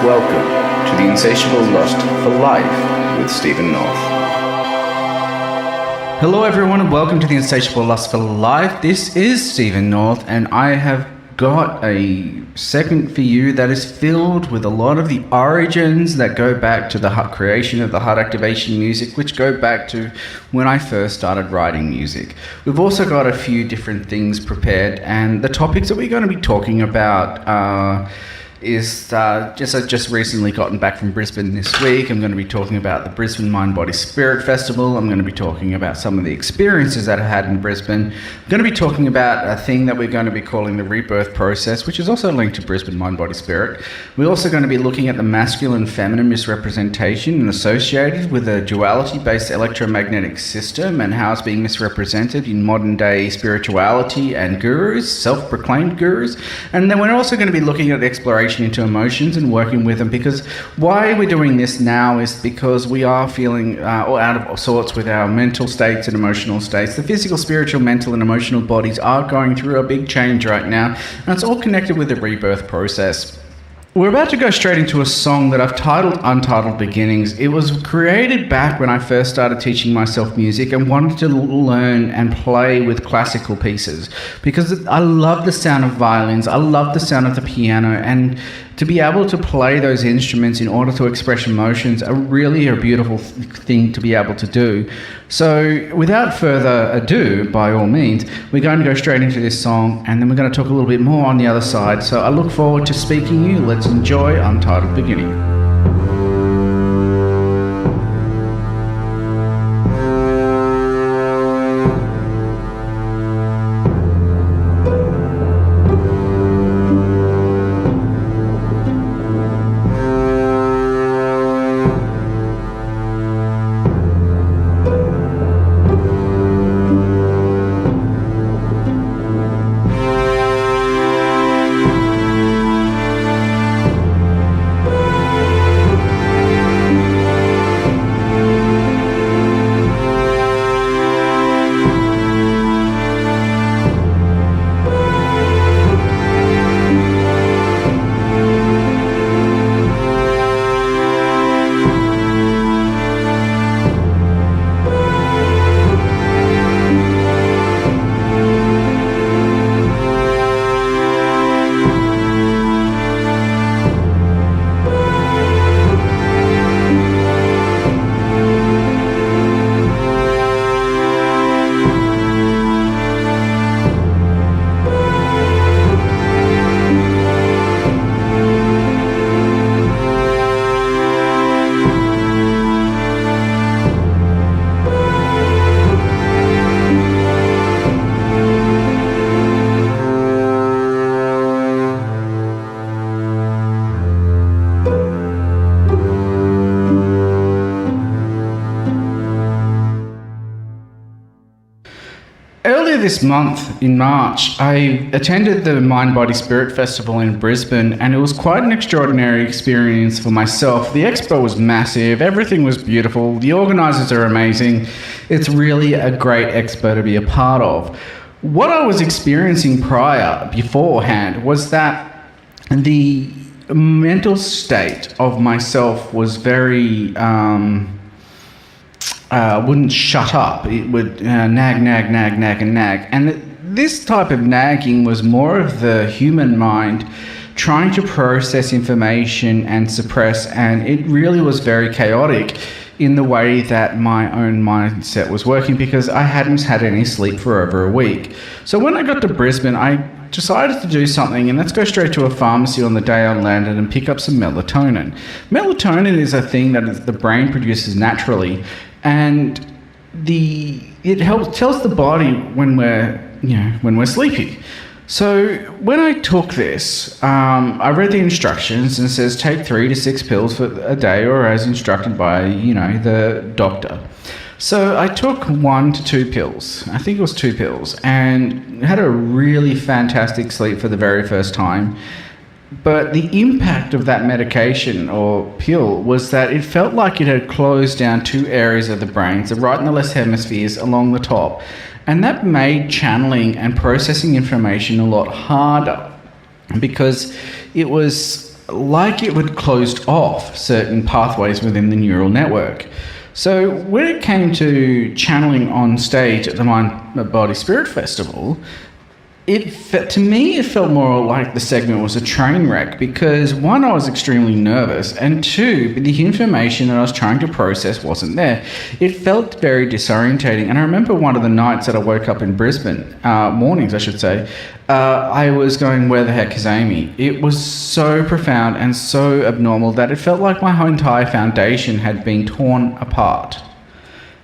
Welcome to The Insatiable Lust for Life with Stephen North. Hello everyone and welcome to The Insatiable Lust for Life. This is Stephen North and I have got a segment for you that is filled with a lot of the origins that go back to the creation of the heart activation music, which go back to when I first started writing music. We've also got a few different things prepared, and the topics that we're going to be talking about I've just recently gotten back from Brisbane this week. I'm going to be talking about the Brisbane Mind Body Spirit Festival. I'm going to be talking about some of the experiences that I had in Brisbane. I'm going to be talking about a thing that we're going to be calling the rebirth process, which is also linked to Brisbane Mind Body Spirit. We're also going to be looking at the masculine feminine misrepresentation and associated with a duality-based electromagnetic system and how it's being misrepresented in modern day spirituality and gurus, self-proclaimed gurus. And then we're also going to be looking at exploration into emotions and working with them, because why we're doing this now is because we are feeling out of sorts with our mental states and emotional states. The physical, spiritual, mental and emotional bodies are going through a big change right now, and it's all connected with the rebirth process. We're about to go straight into a song that I've titled Untitled Beginnings. It was created back when I first started teaching myself music and wanted to learn and play with classical pieces, because I love the sound of violins, I love the sound of the piano, and to be able to play those instruments in order to express emotions are really a beautiful thing to be able to do. So without further ado, by all means, we're going to go straight into this song, and then we're going to talk a little bit more on the other side. So I look forward to speaking to you. Let's enjoy Untitled Beginning. This month in March, I attended the Mind Body Spirit Festival in Brisbane, and it was quite an extraordinary experience for myself. The expo was massive, everything was beautiful, the organisers are amazing. It's really a great expo to be a part of. What I was experiencing beforehand was that the mental state of myself was very wouldn't shut up. It would nag. And this type of nagging was more of the human mind trying to process information and suppress, and it really was very chaotic in the way that my own mindset was working, because I hadn't had any sleep for over a week. So when I got to Brisbane, I decided to do something, and let's go straight to a pharmacy on the day I landed and pick up some melatonin. Melatonin is a thing that the brain produces naturally, and it tells the body when we're sleepy. So when I took this, I read the instructions, and it says take 3 to 6 pills for a day, or as instructed by the doctor. So I took 1 to 2 pills. I think it was 2 pills, and had a really fantastic sleep for the very first time. But the impact of that medication or pill was that it felt like it had closed down 2 areas of the brain, the right and the left hemispheres along the top. And that made channeling and processing information a lot harder, because it was like it would closed off certain pathways within the neural network. So when it came to channeling on stage at the Mind Body Spirit Festival, to me, it felt more like the segment was a train wreck because, one, I was extremely nervous, and two, the information that I was trying to process wasn't there. It felt very disorientating, and I remember one of the nights that I woke up in Brisbane, mornings I should say, I was going, where the heck is Amy? It was so profound and so abnormal that it felt like my whole entire foundation had been torn apart.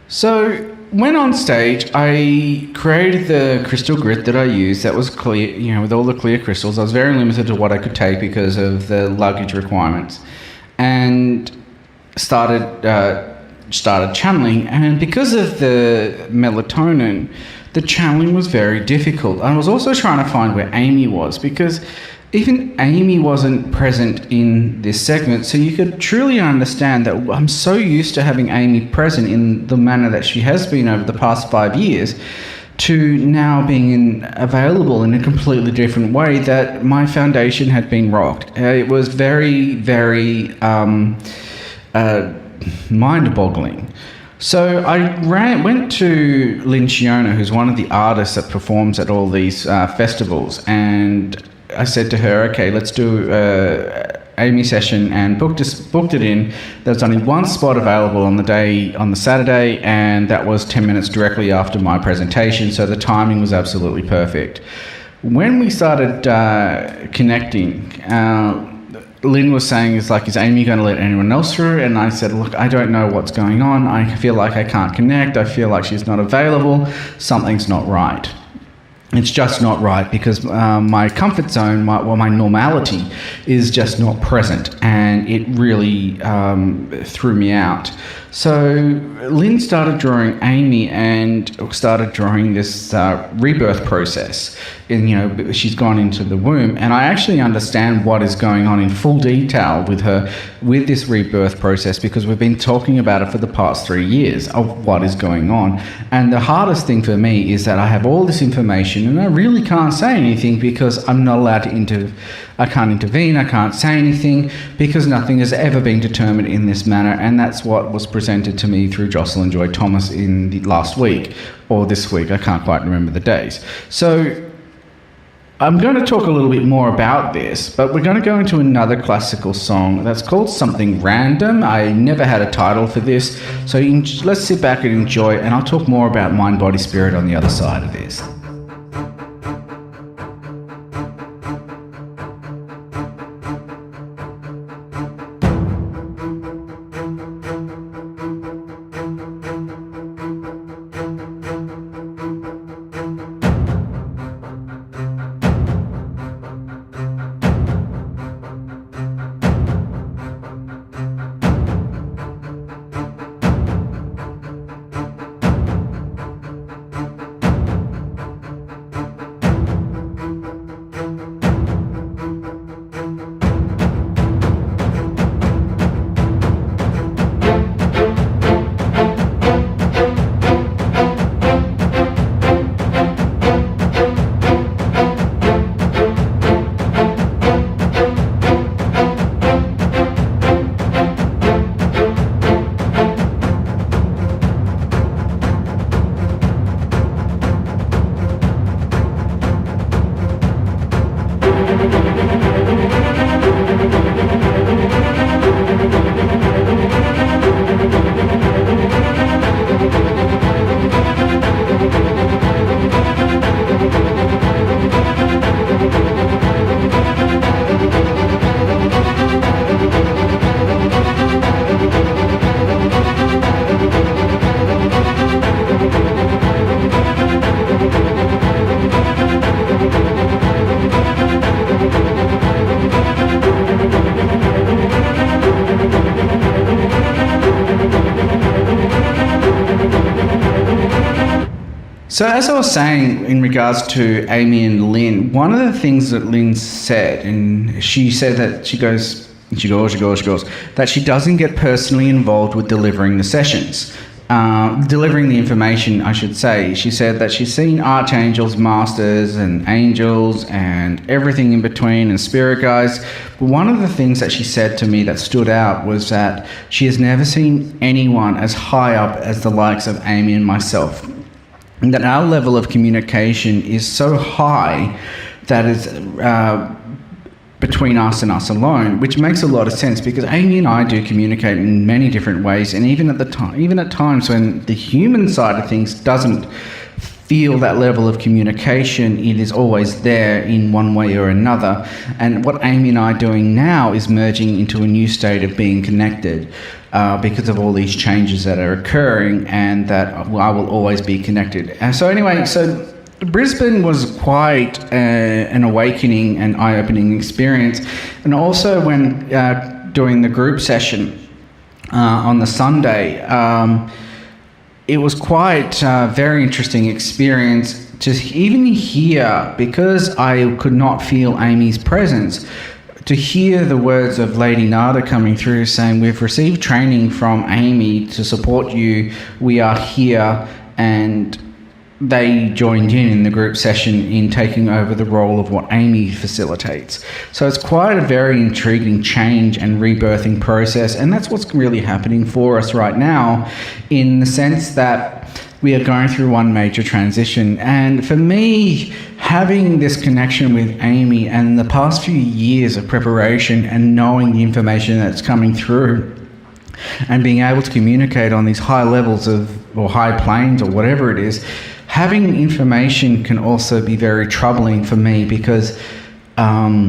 So when on stage, I created the crystal grid that I used that was clear, with all the clear crystals. I was very limited to what I could take because of the luggage requirements, and started channeling. And because of the melatonin, the channeling was very difficult. I was also trying to find where Amy was because even Amy wasn't present in this segment, so you could truly understand that I'm so used to having Amy present in the manner that she has been over the past 5 years, to now being available in a completely different way, that my foundation had been rocked. It was very, very mind-boggling. So I went to Lynn Shiona, who's one of the artists that performs at all these festivals, and I said to her, okay, let's do Amy session, and booked it in. There was only one spot available on the Saturday, and that was 10 minutes directly after my presentation, so the timing was absolutely perfect. When we started connecting, Lynn was saying, is Amy going to let anyone else through? And I said, look, I don't know what's going on. I feel like I can't connect. I feel like she's not available. Something's not right. It's just not right because my comfort zone, my normality is just not present, and it really threw me out. So Lynn started drawing Amy and started drawing this rebirth process. And, she's gone into the womb, and I actually understand what is going on in full detail with her with this rebirth process because we've been talking about it for the past 3 years of what is going on. And the hardest thing for me is that I have all this information and I really can't say anything because I'm not allowed to I can't intervene, I can't say anything because nothing has ever been determined in this manner, and that's what was presented to me through Jocelyn Joy Thomas in the last week or this week. I can't quite remember the days. So I'm going to talk a little bit more about this, but we're going to go into another classical song that's called Something Random. I never had a title for this, so let's sit back and enjoy it, and I'll talk more about Mind, Body, Spirit on the other side of this. So as I was saying in regards to Amy and Lynn, one of the things that Lynn said, and she said that she goes, that she doesn't get personally involved with delivering the sessions. delivering the information, I should say. She said that she's seen archangels, masters, and angels, and everything in between, and spirit guides. But one of the things that she said to me that stood out was that she has never seen anyone as high up as the likes of Amy and myself. And that our level of communication is so high that is between us and us alone, which makes a lot of sense because Amy and I do communicate in many different ways, and even at times when the human side of things doesn't feel that level of communication, it is always there in one way or another. And what Amy and I are doing now is merging into a new state of being connected because of all these changes that are occurring, and that I will always be connected. And so anyway, Brisbane was quite an awakening and eye-opening experience. And also when doing the group session on the Sunday, it was quite a very interesting experience to even hear, because I could not feel Amy's presence, to hear the words of Lady Nada coming through saying, "We've received training from Amy to support you. We are here," and they joined in the group session in taking over the role of what Amy facilitates. So it's quite a very intriguing change and rebirthing process, and that's what's really happening for us right now, in the sense that we are going through one major transition. And for me, having this connection with Amy and the past few years of preparation and knowing the information that's coming through and being able to communicate on these high levels or high planes or whatever it is, having information can also be very troubling for me because I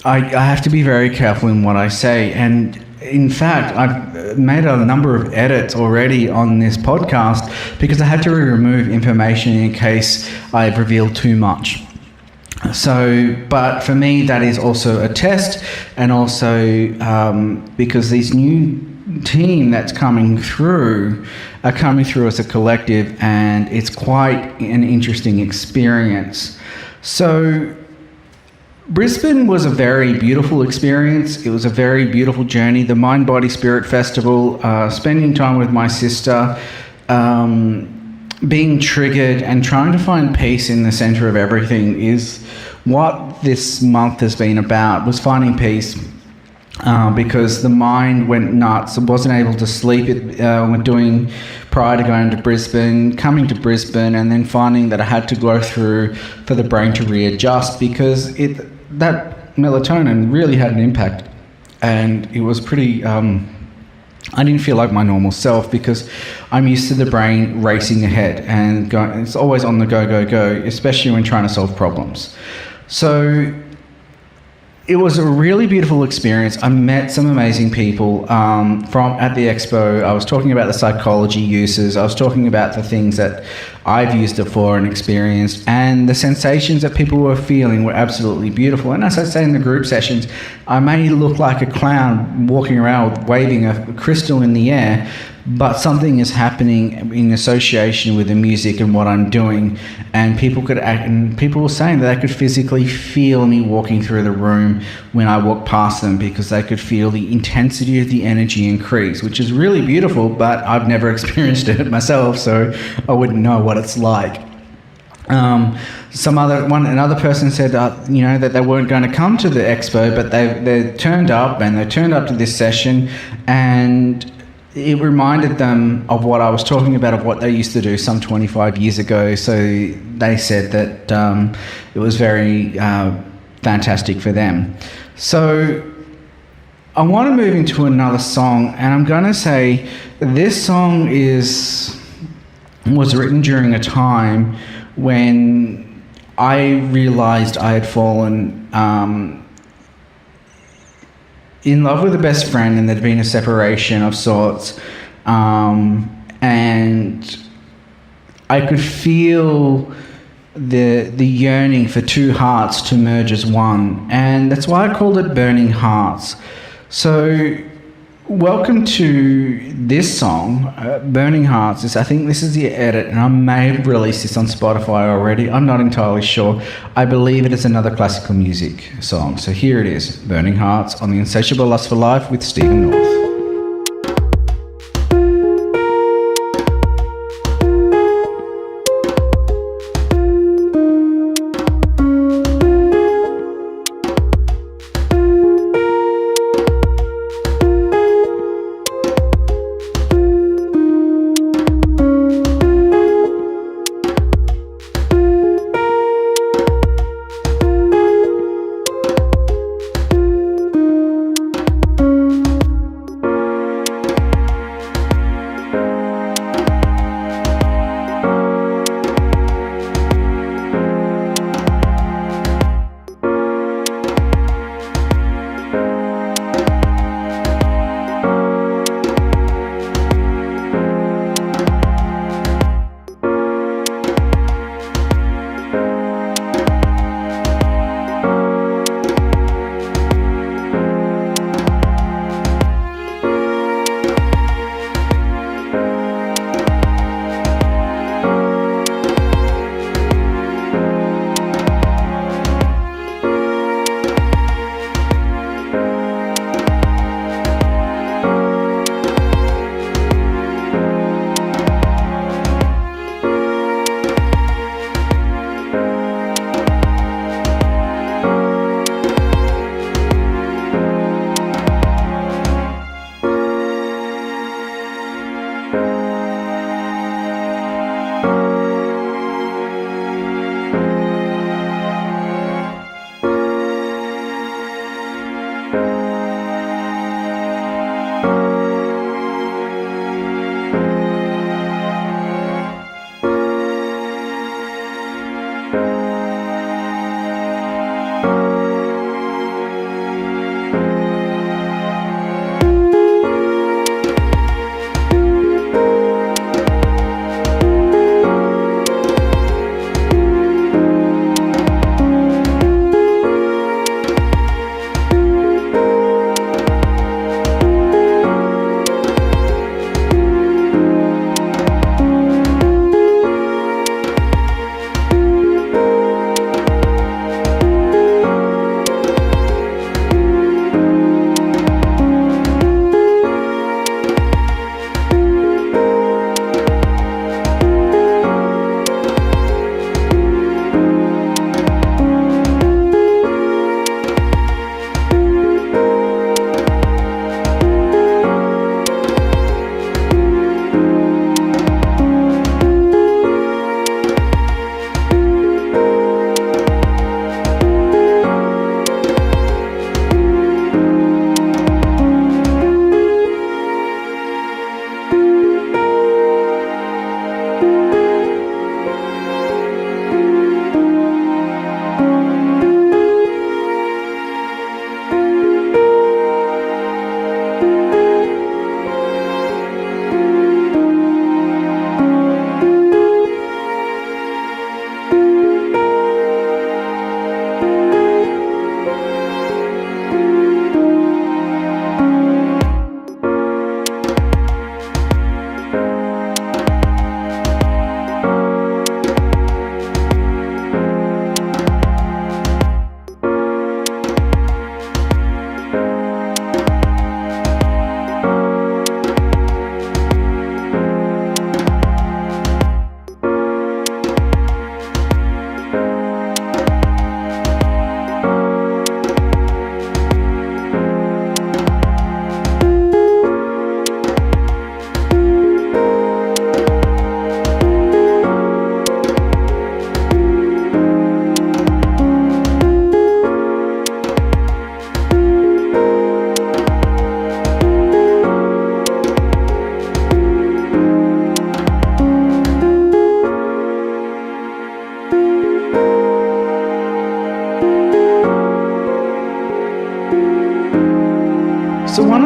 have to be very careful in what I say. And in fact, I've made a number of edits already on this podcast because I had to remove information in case I've revealed too much. So, but for me, that is also a test, and also because these new team that's coming through are coming through as a collective, and it's quite an interesting experience. So Brisbane was a very beautiful experience. It was a very beautiful journey. The Mind Body Spirit Festival, spending time with my sister, being triggered and trying to find peace in the center of everything is what this month has been about, was finding peace. Because the mind went nuts. I wasn't able to sleep prior to going to Brisbane, coming to Brisbane, and then finding that I had to go through for the brain to readjust, because that melatonin really had an impact, and it was pretty. I didn't feel like my normal self because I'm used to the brain racing ahead and it's always on the go, especially when trying to solve problems. So it was a really beautiful experience. I met some amazing people at the expo. I was talking about the psychology uses. I was talking about the things that I've used it for and experienced, and the sensations that people were feeling were absolutely beautiful. And as I say in the group sessions, I may look like a clown walking around waving a crystal in the air, but something is happening in association with the music and what I'm doing, and people were saying that they could physically feel me walking through the room when I walked past them, because they could feel the intensity of the energy increase, which is really beautiful, but I've never experienced it myself, so I wouldn't know what it's like. Another person said that they weren't going to come to the expo, but they turned up to this session, and it reminded them of what I was talking about, of what they used to do some 25 years ago. So they said that it was very fantastic for them. So I want to move into another song, and I'm going to say this song was written during a time when I realized I had fallen in love with a best friend, and there'd been a separation of sorts, and I could feel the yearning for two hearts to merge as one, and that's why I called it Burning Hearts. So welcome to this song, Burning Hearts. I think this is the edit, and I may have released this on Spotify already. I'm not entirely sure. I believe it is another classical music song. So here it is, Burning Hearts on the Insatiable Lust for Life with Stephen North.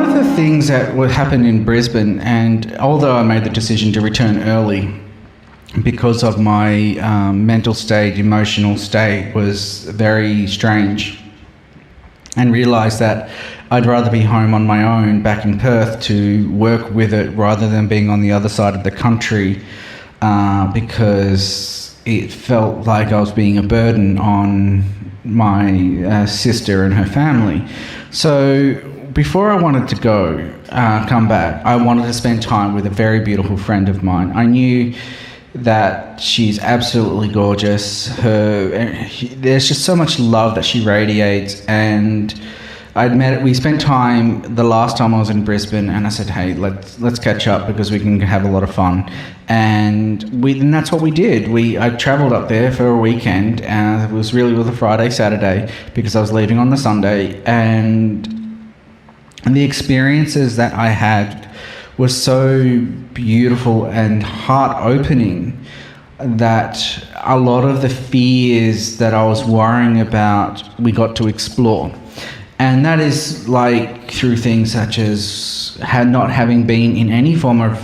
of the things that would happen in Brisbane, and although I made the decision to return early because of my mental state, emotional state was very strange, and realised that I'd rather be home on my own back in Perth to work with it rather than being on the other side of the country, because it felt like I was being a burden on my sister and her family. So before I wanted to come back, I wanted to spend time with a very beautiful friend of mine. I knew that she's absolutely gorgeous. There's just so much love that she radiates, and we spent time the last time I was in Brisbane, and I said, hey, let's catch up because we can have a lot of fun. And that's what we did. I travelled up there for a weekend, and it was a Friday, Saturday, because I was leaving on the Sunday, and the experiences that I had were so beautiful and heart-opening that a lot of the fears that I was worrying about, we got to explore. And that is like through things such as not having been in any form of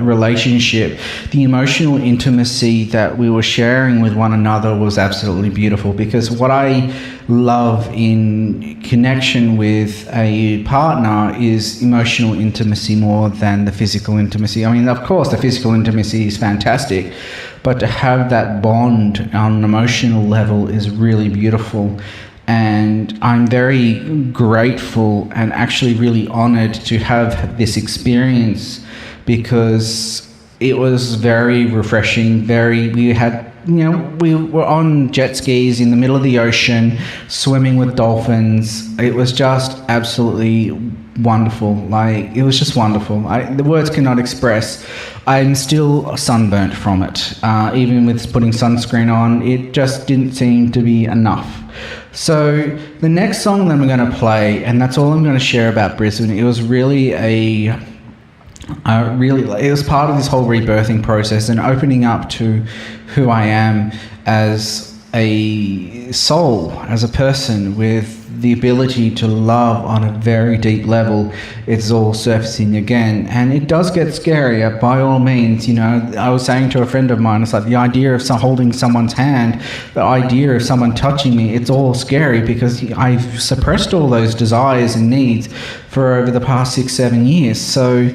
relationship. The emotional intimacy that we were sharing with one another was absolutely beautiful, because what I love in connection with a partner is emotional intimacy more than the physical intimacy. I mean, of course, the physical intimacy is fantastic, but to have that bond on an emotional level is really beautiful. And I'm very grateful and actually really honoured to have this experience, because it was very refreshing. We were on jet skis in the middle of the ocean, swimming with dolphins. It was just absolutely wonderful. It was just wonderful. The words cannot express. I'm still sunburnt from it. Even with putting sunscreen on, it just didn't seem to be enough. So the next song that I'm going to play, and that's all I'm going to share about Brisbane, it was really it was part of this whole rebirthing process and opening up to who I am as a soul, as a person with the ability to love on a very deep level. It's all surfacing again, and it does get scarier by all means. I was saying to a friend of mine, it's like the idea of holding someone's hand, the idea of someone touching me, it's all scary because I've suppressed all those desires and needs for over the past 6-7 years. So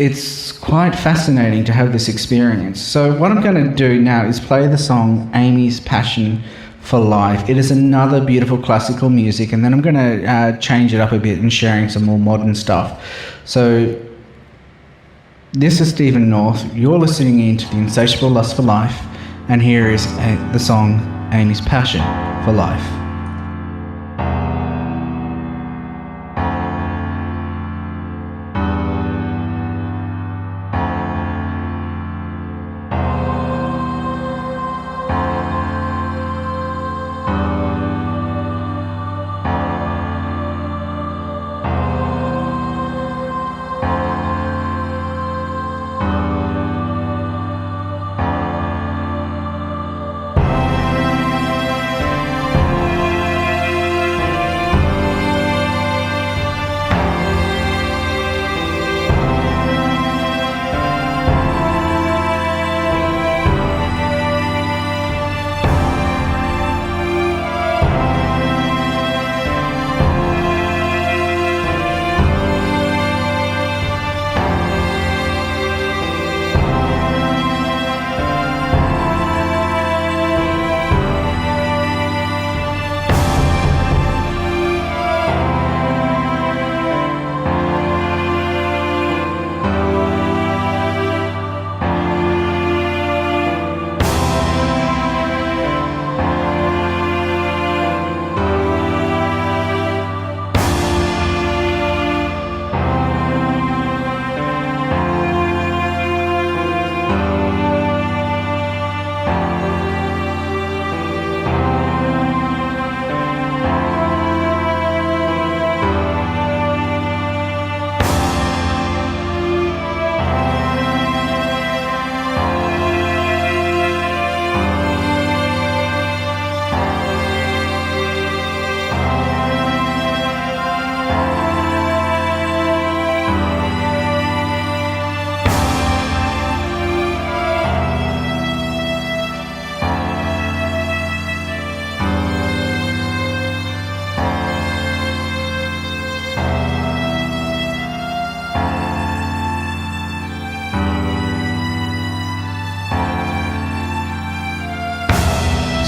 it's quite fascinating to have this experience. So what I'm going to do now is play the song Amy's Passion for Life. It is another beautiful classical music, and then I'm going to change it up a bit and sharing some more modern stuff. So this is Stephen North. You're listening in to The Insatiable Lust for Life, and here is the song Amy's Passion for Life.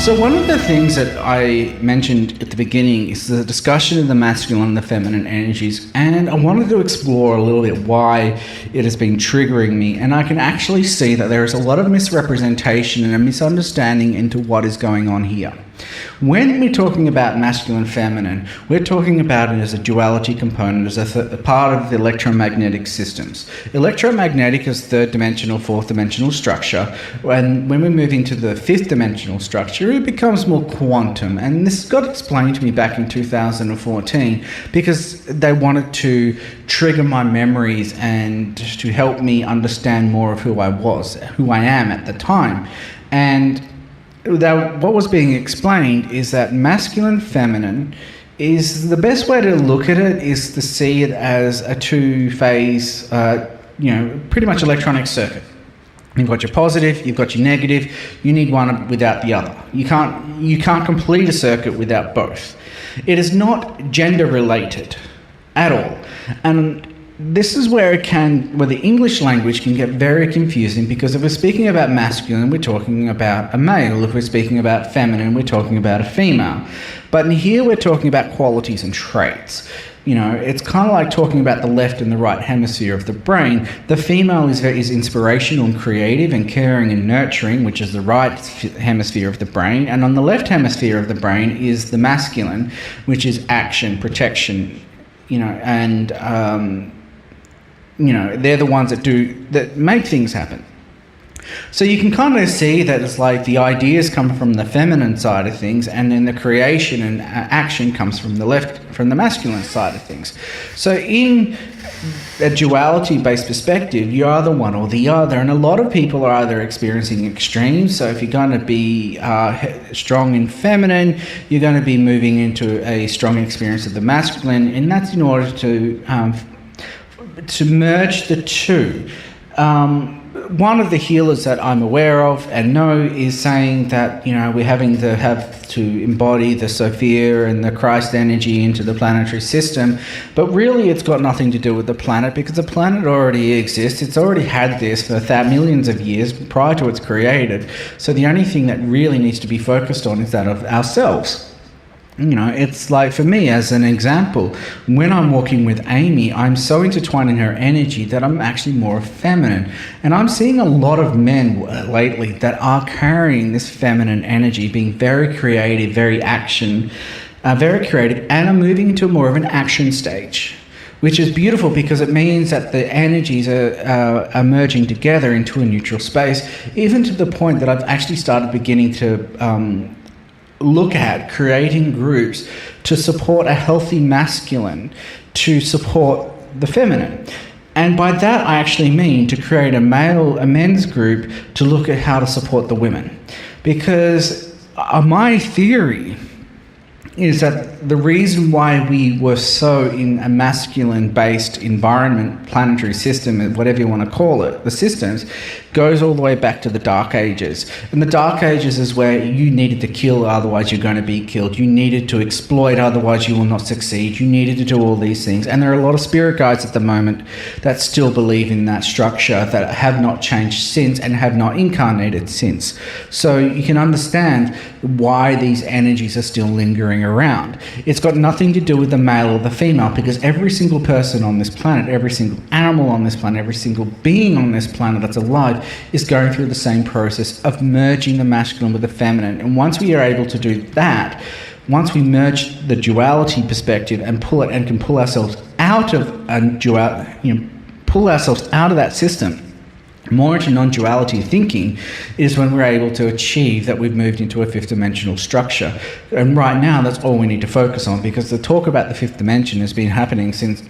So one of the things that I mentioned at the beginning is the discussion of the masculine and the feminine energies, and I wanted to explore a little bit why it has been triggering me, and I can actually see that there is a lot of misrepresentation and a misunderstanding into what is going on here. When we're talking about masculine feminine, we're talking about it as a duality component, as a part of the electromagnetic systems. Electromagnetic is third dimensional, fourth dimensional structure, and when we move into the fifth dimensional structure, it becomes more quantum. And this got explained to me back in 2014 because they wanted to trigger my memories and to help me understand more of who I am at the time. And what was being explained is that masculine feminine is the best way to look at it is to see it as a two-phase, pretty much electronic circuit. You've got your positive, you've got your negative. You need one without the other. You can't complete a circuit without both. It is not gender related at all, and this is where the English language can get very confusing, because if we're speaking about masculine, we're talking about a male. If we're speaking about feminine, we're talking about a female. But in here, we're talking about qualities and traits. It's kind of like talking about the left and the right hemisphere of the brain. The female is inspirational and creative and caring and nurturing, which is the right hemisphere of the brain. And on the left hemisphere of the brain is the masculine, which is action, protection, they're the ones that make things happen. So you can kind of see that it's like the ideas come from the feminine side of things, and then the creation and action comes from the masculine side of things. So in a duality-based perspective, you are the one or the other, and a lot of people are either experiencing extremes. So if you're going to be strong in feminine, you're going to be moving into a strong experience of the masculine, and that's in order to merge the two. One of the healers that I'm aware of and know is saying that we're having to have to embody the Sophia and the Christ energy into the planetary system, but really it's got nothing to do with the planet, because the planet already exists. It's already had this for millions of years prior to its created. So the only thing that really needs to be focused on is that of ourselves. It's like, for me, as an example, when I'm walking with Amy, I'm so intertwined in her energy that I'm actually more feminine. And I'm seeing a lot of men lately that are carrying this feminine energy, being very creative, very creative, and are moving into more of an action stage, which is beautiful because it means that the energies are merging together into a neutral space, even to the point that I've actually started beginning to look at creating groups to support a healthy masculine, to support the feminine. And by that, I actually mean to create a men's group to look at how to support the women. Because my theory is that the reason why we were so in a masculine-based environment, planetary system, whatever you want to call it, the systems, goes all the way back to the Dark Ages. And the Dark Ages is where you needed to kill, otherwise you're going to be killed. You needed to exploit, otherwise you will not succeed. You needed to do all these things. And there are a lot of spirit guides at the moment that still believe in that structure, that have not changed since and have not incarnated since. So you can understand why these energies are still lingering around. It's got nothing to do with the male or the female, because every single person on this planet, every single animal on this planet, every single being on this planet that's alive is going through the same process of merging the masculine with the feminine. And once we are able to do that, once we merge the duality perspective and can pull ourselves out of pull ourselves out of that system, more into non-duality thinking, is when we're able to achieve that we've moved into a fifth dimensional structure. And right now, that's all we need to focus on, because the talk about the fifth dimension has been happening since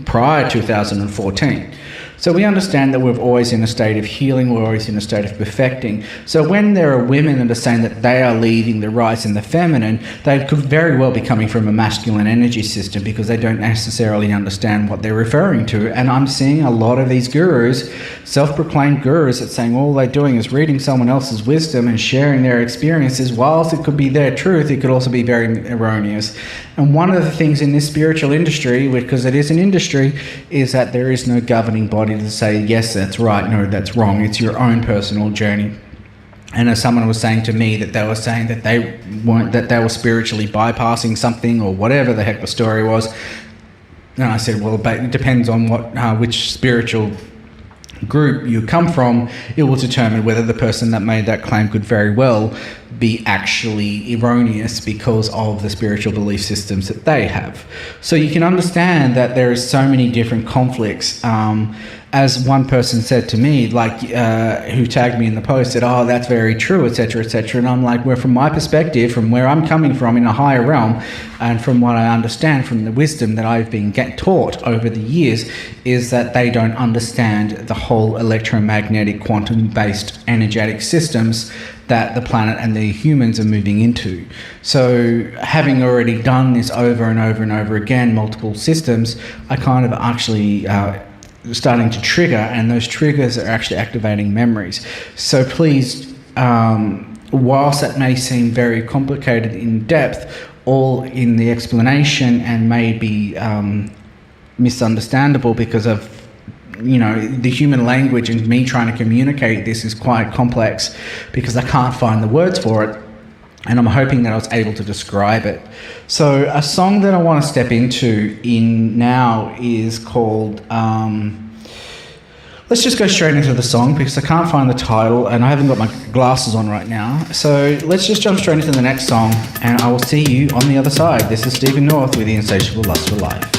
prior to 2014. So we understand that we're always in a state of healing, we're always in a state of perfecting. So when there are women that are saying that they are leaving the rise in the feminine, they could very well be coming from a masculine energy system, because they don't necessarily understand what they're referring to. And I'm seeing a lot of these gurus, self-proclaimed gurus, that saying all they're doing is reading someone else's wisdom and sharing their experiences. Whilst it could be their truth, it could also be very erroneous. And one of the things in this spiritual industry, because it is an industry, is that there is no governing body to say, yes, that's right, no, that's wrong. It's your own personal journey. And as someone was saying to me that they were saying that they were spiritually bypassing something or whatever the heck the story was. And I said, well, but it depends on which spiritual group you come from. It will determine whether the person that made that claim could very well be actually erroneous because of the spiritual belief systems that they have. So you can understand that there is so many different conflicts. As one person said to me, who tagged me in the post, said, "Oh, that's very true," etc., etc. And I'm like, well, from my perspective, from where I'm coming from in a higher realm, and from what I understand from the wisdom that I've been taught over the years, is that they don't understand the whole electromagnetic, quantum-based energetic systems that the planet and the humans are moving into. So having already done this over and over and over again, multiple systems, I kind of actually starting to trigger, and those triggers are actually activating memories. So please, whilst that may seem very complicated in depth, all in the explanation and may be misunderstandable because of the human language, and me trying to communicate this is quite complex because I can't find the words for it, and I'm hoping that I was able to describe it. So a song that I want to step into now is called let's just go straight into the song because I can't find the title and I haven't got my glasses on right now. So let's just jump straight into the next song, and I will see you on the other side. This is Stephen North with The Insatiable Lust for Life.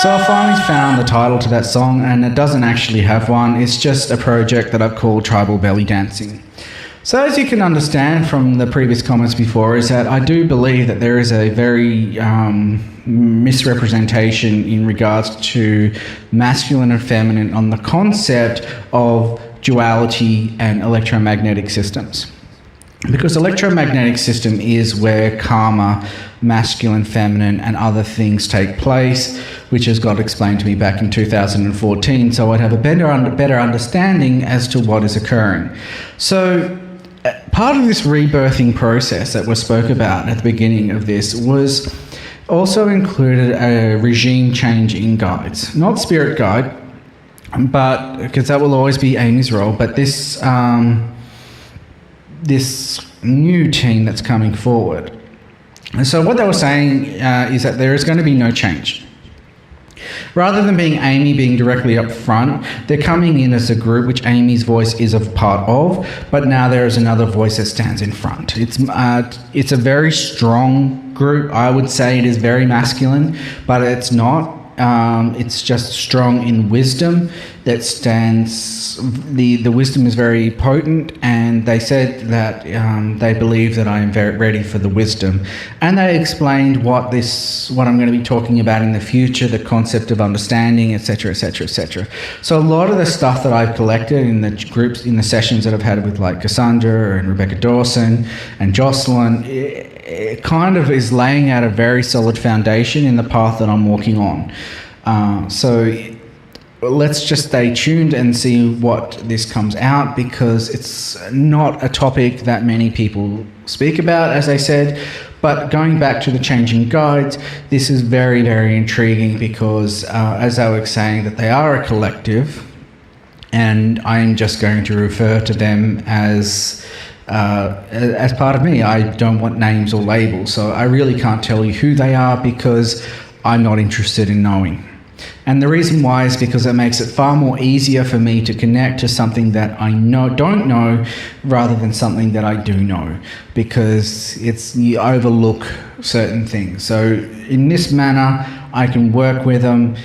So I finally found the title to that song, and it doesn't actually have one. It's just a project that I've called Tribal Belly Dancing. So as you can understand from the previous comments before, is that I do believe that there is a very misrepresentation in regards to masculine and feminine on the concept of duality and electromagnetic systems. Because electromagnetic system is where karma, masculine, feminine, and other things take place, which has got explained to me back in 2014, so I'd have a better understanding as to what is occurring. So part of this rebirthing process that was spoke about at the beginning of this was also included a regime change in guides. Not spirit guide, but because that will always be Amy's role, but this new team that's coming forward. And so what they were saying is that there is going to be no change. Rather than being Amy being directly up front, they're coming in as a group, which Amy's voice is a part of, but now there is another voice that stands in front. It's a very strong group. I would say it is very masculine, but it's not. It's just strong in wisdom that stands. The wisdom is very potent, and they said that they believe that I am very ready for the wisdom, and they explained what I'm going to be talking about in the future, the concept of understanding, etc., etc., etc. So a lot of the stuff that I've collected in the groups, in the sessions that I've had with like Cassandra and Rebecca Dawson and Jocelyn, it kind of is laying out a very solid foundation in the path that I'm walking on. So let's just stay tuned and see what this comes out, because it's not a topic that many people speak about, as I said. But going back to the changing guides, this is very, very intriguing because, as I was saying, that they are a collective, and I'm just going to refer to them as part of me. I don't want names or labels, so I really can't tell you who they are because I'm not interested in knowing. And the reason why is because it makes it far more easier for me to connect to something that I don't know rather than something that I do know, because you overlook certain things. So in this manner, I can work with them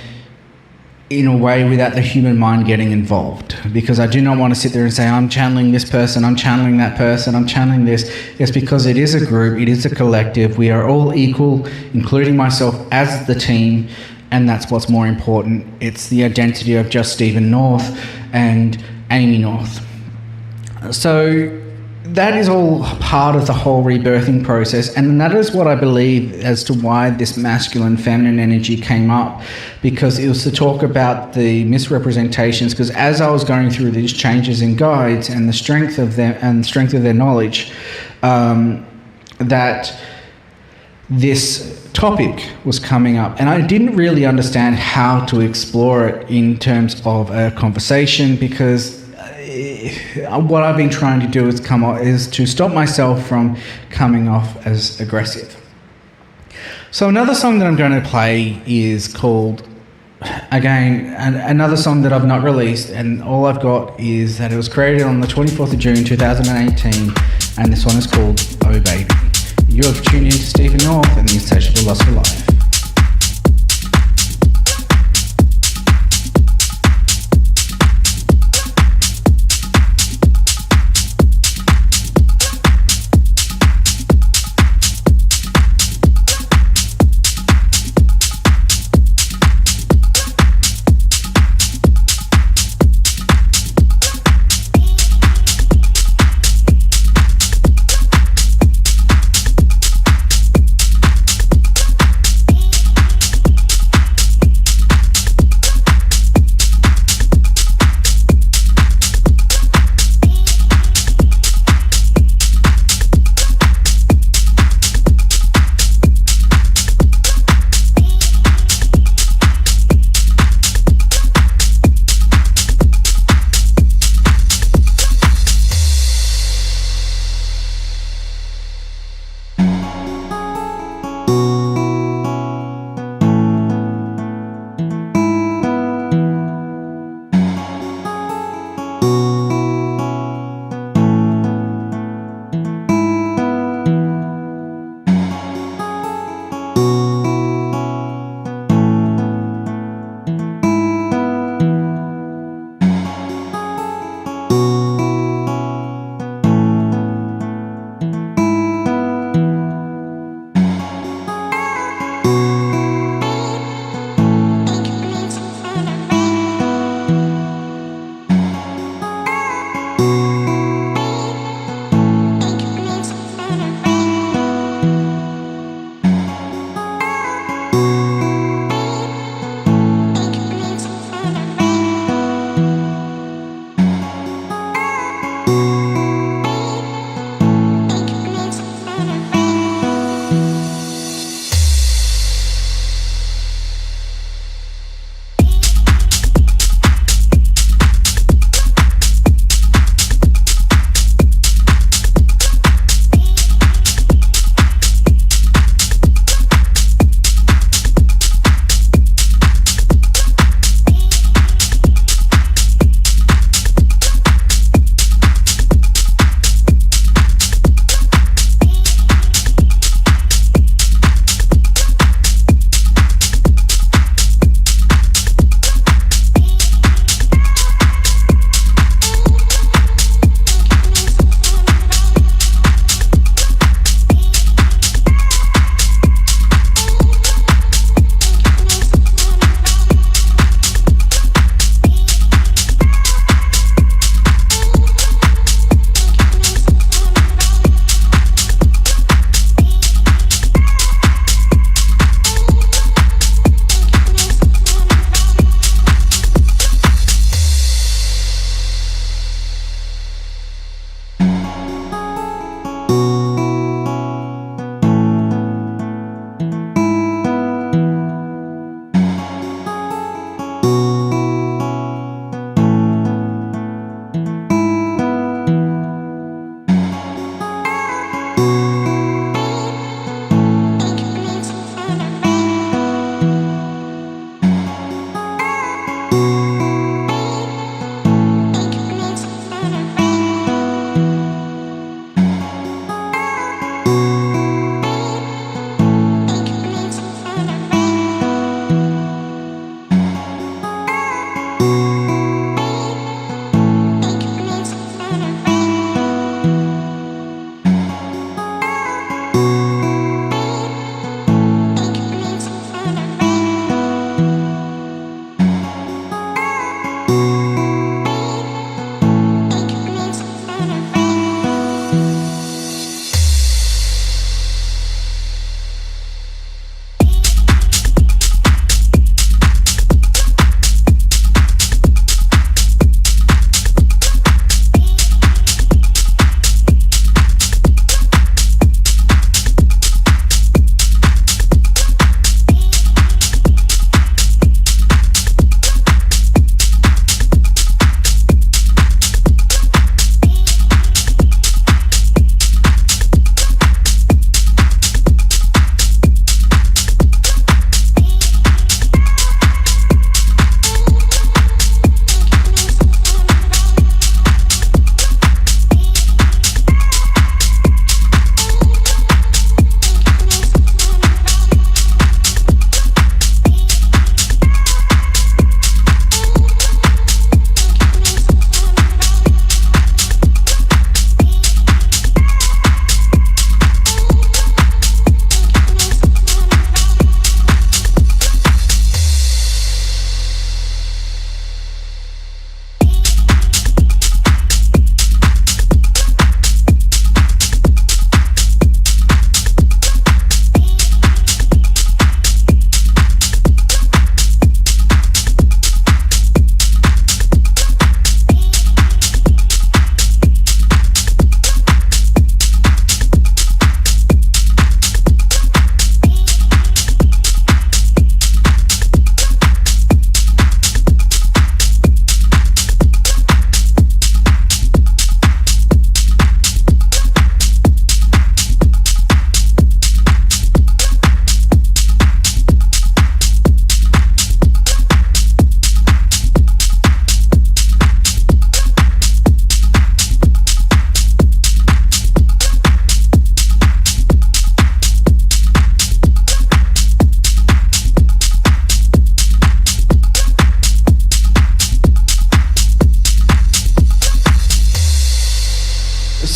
in a way without the human mind getting involved, because I do not want to sit there and say, I'm channeling this person, I'm channeling that person, I'm channeling this. It's because it is a group, it is a collective. We are all equal, including myself as the team, and that's what's more important. It's the identity of just Stephen North and Amy North. So that is all part of the whole rebirthing process, and that is what I believe as to why this masculine feminine energy came up, because it was to talk about the misrepresentations. Because as I was going through these changes in guides and the strength of them and the strength of their knowledge, that this topic was coming up, and I didn't really understand how to explore it in terms of a conversation, because what I've been trying to do is to stop myself from coming off as aggressive. So another song that I'm going to play is called, again, another song that I've not released, and all I've got is that it was created on the 24th of June 2018, and this one is called Oh Baby. You have tuned in to Stephen North and the Insatiable Lust for Life.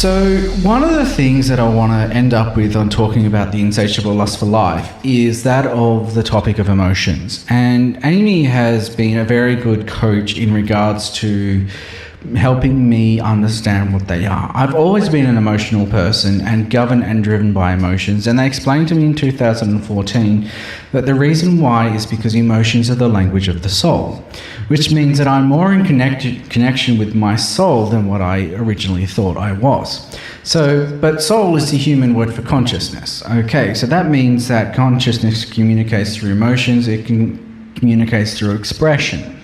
So one of the things that I want to end up with on talking about the insatiable lust for life is that of the topic of emotions. And Amy has been a very good coach in regards to helping me understand what they are. I've always been an emotional person and governed and driven by emotions, and they explained to me in 2014 that the reason why is because emotions are the language of the soul, which means that I'm more in connection with my soul than what I originally thought I was. But soul is the human word for consciousness. Okay, so that means that consciousness communicates through emotions, it communicates through expression.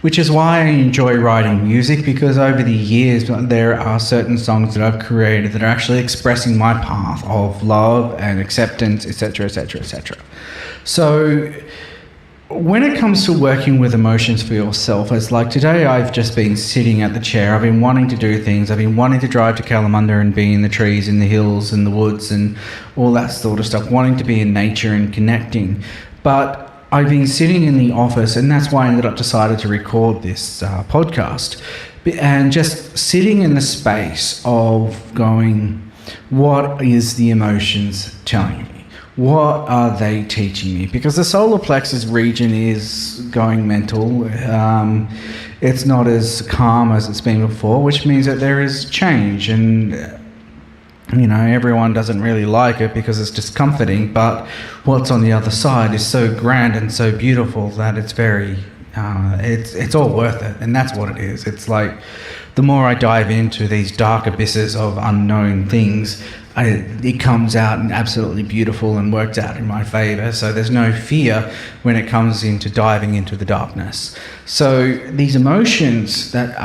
Which is why I enjoy writing music, because over the years there are certain songs that I've created that are actually expressing my path of love and acceptance, etc., etc., etc. So when it comes to working with emotions for yourself, it's like today I've just been sitting at the chair. I've been wanting to do things. I've been wanting to drive to Kalamunda and be in the trees, in the hills, in the woods and all that sort of stuff, wanting to be in nature and connecting. But I've been sitting in the office, and that's why I ended up decided to record this podcast, and just sitting in the space of going, what is the emotions telling me? What are they teaching me? Because the solar plexus region is going mental. It's not as calm as it's been before, which means that there is change, and everyone doesn't really like it because it's discomforting, but what's on the other side is so grand and so beautiful that it's very, it's all worth it, and that's what it is. It's like, the more I dive into these dark abysses of unknown things, it comes out and absolutely beautiful and works out in my favour. So there's no fear when it comes into diving into the darkness. So these emotions that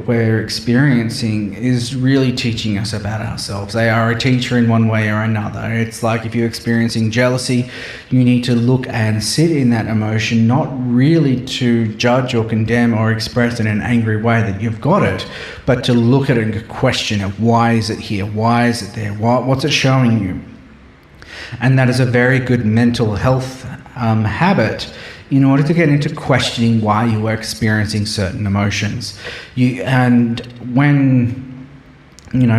we're experiencing is really teaching us about ourselves. They are a teacher in one way or another. It's like if you're experiencing jealousy, you need to look and sit in that emotion, not really to judge or condemn or express in an angry way that you've got it, but to look at it and question it. Why is it here? Why is it there? What's it showing you? And that is a very good mental health habit in order to get into questioning why you are experiencing certain emotions. And when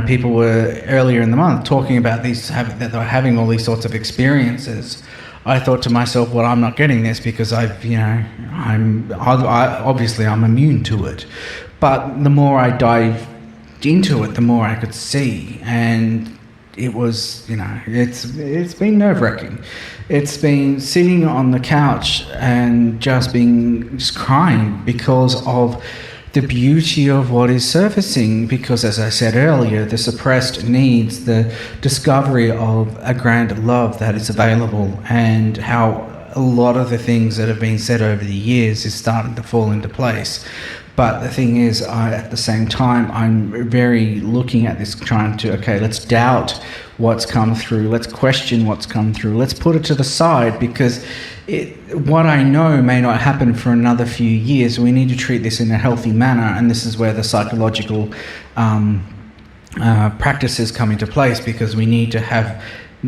people were earlier in the month talking about that they were having all these sorts of experiences, I thought to myself, well, I'm not getting this because I'm immune to it. But the more I dived into it, the more I could see, and it was, it's been nerve-wracking. It's been sitting on the couch and just crying because of the beauty of what is surfacing, because as I said earlier, the suppressed needs, the discovery of a grand love that is available, and how a lot of the things that have been said over the years is starting to fall into place. But the thing is, at the same time, I'm very looking at this, trying to, let's doubt what's come through. Let's question what's come through. Let's put it to the side, because what I know may not happen for another few years. We need to treat this in a healthy manner, and this is where the psychological practices come into place, because we need to have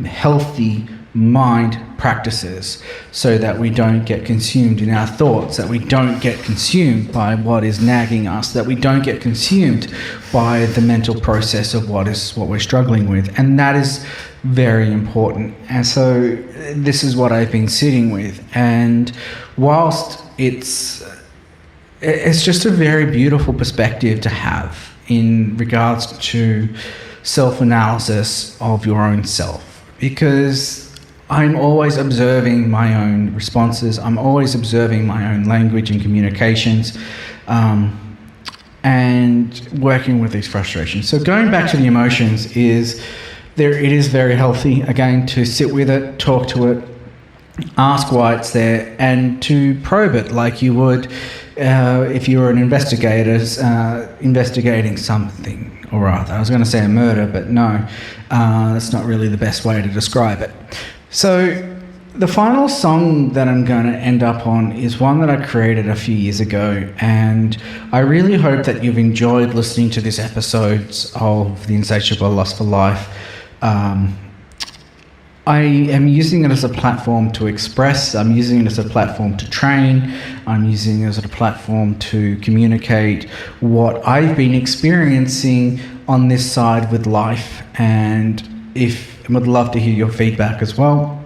healthy mind practices so that we don't get consumed in our thoughts, that we don't get consumed by what is nagging us, that we don't get consumed by the mental process of what we're struggling with. And that is very important. And so this is what I've been sitting with, and whilst it's just a very beautiful perspective to have in regards to self-analysis of your own self, because I'm always observing my own responses. I'm always observing my own language and communications, and working with these frustrations. So going back to the emotions, it is very healthy, again, to sit with it, talk to it, ask why it's there, and to probe it like you would if you were an investigator investigating something or other. I was going to say a murder, but no, that's not really the best way to describe it. So the final song that I'm going to end up on is one that I created a few years ago, and I really hope that you've enjoyed listening to this episodes of The Insatiable Lust for Life. I am using it as a platform to express, I'm using it as a platform to train, I'm using it as a platform to communicate what I've been experiencing on this side with life, and I would love to hear your feedback as well.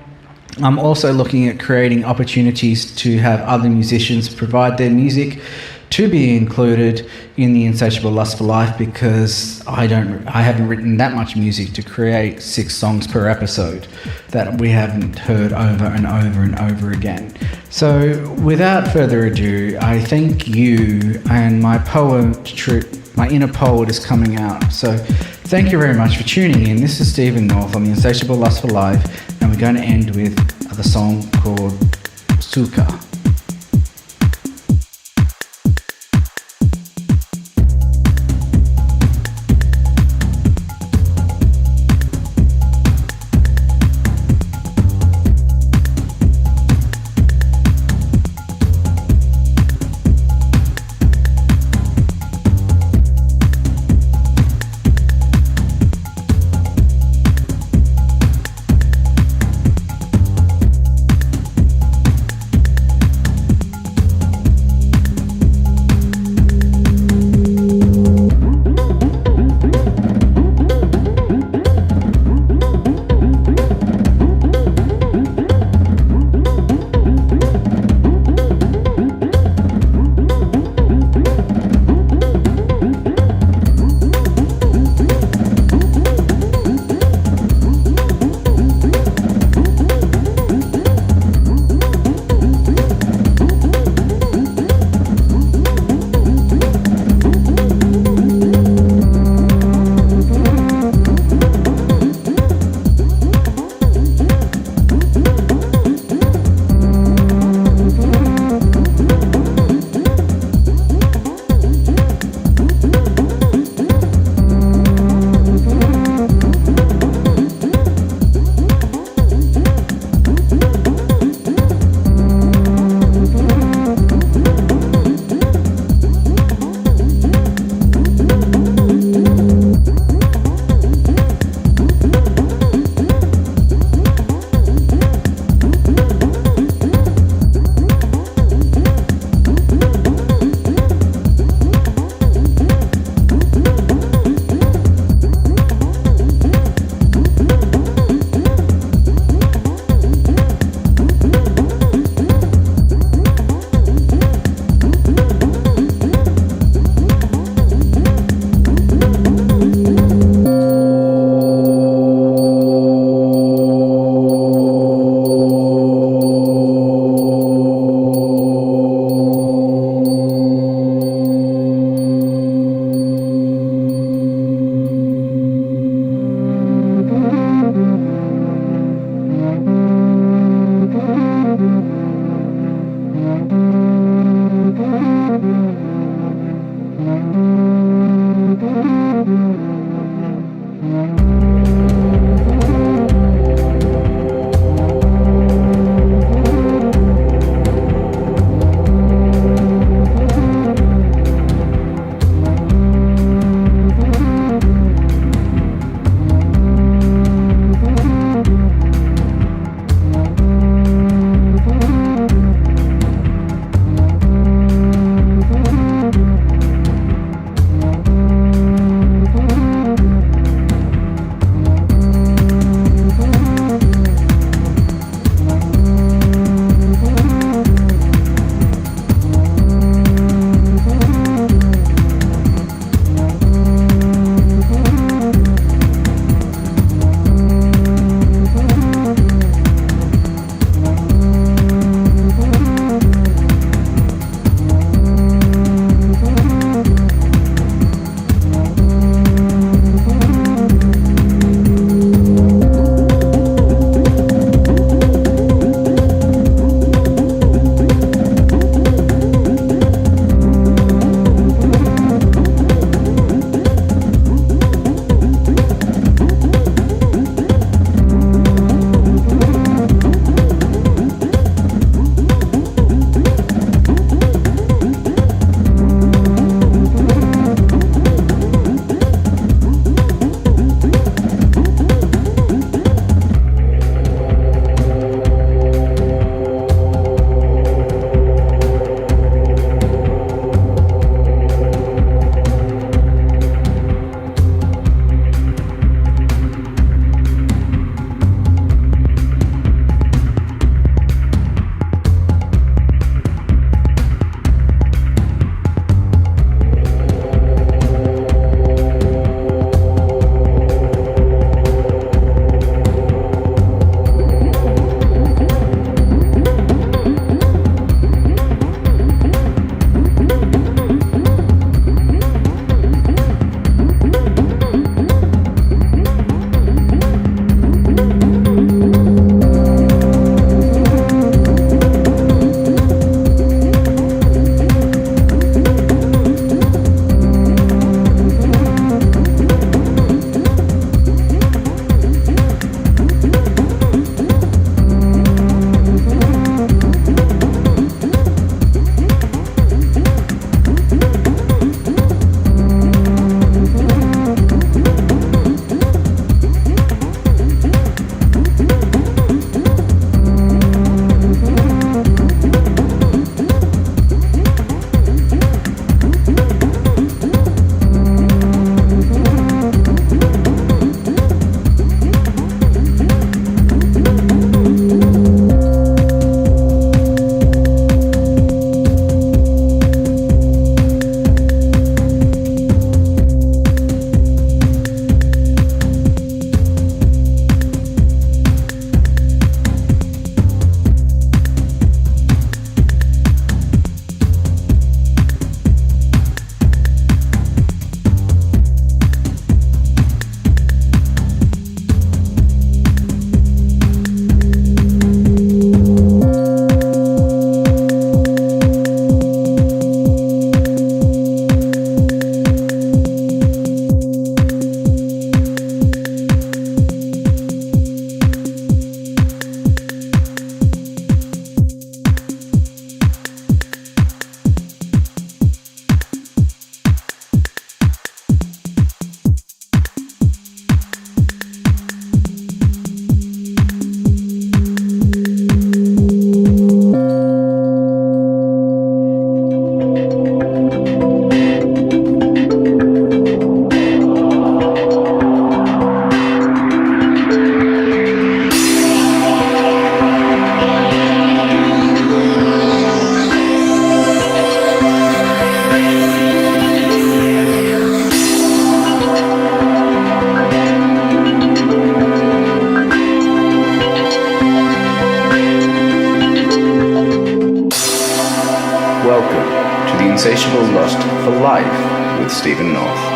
I'm also looking at creating opportunities to have other musicians provide their music to be included in the Insatiable Lust for Life, because I haven't written that much music to create 6 songs per episode that we haven't heard over and over and over again. So without further ado, I thank you, and my inner poet is coming out. So thank you very much for tuning in. This is Stephen North on the Insatiable Lust for Life, and we're going to end with the song called Suka. Insatiable Lust for Life with Stephen North.